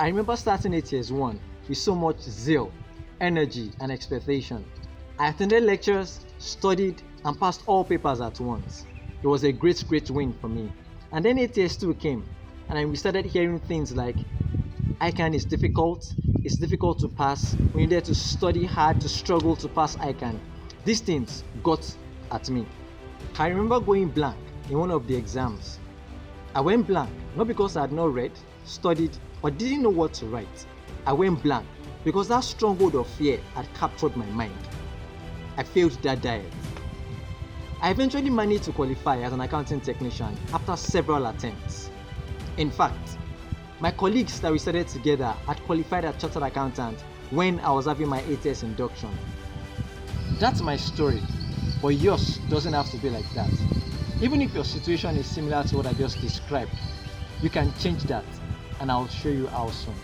I remember starting ATS I with so much zeal, energy, and expectation. I attended lectures, studied, and passed all papers at once. It was a great win for me. And then ATS II came, and we started hearing things like ICAN is difficult, it's difficult to pass, we needed to study hard to struggle to pass ICAN. These things got at me. I remember going blank in one of the exams. I went blank, not because I had not read, studied, or didn't know what to write. I went blank because that stronghold of fear had captured my mind. I failed that diet. I eventually managed to qualify as an accounting technician after several attempts. In fact, my colleagues that we studied together had qualified as chartered accountant when I was having my ATS induction. That's my story, but yours doesn't have to be like that. Even if your situation is similar to what I just described, you can change that, and I'll show you how soon.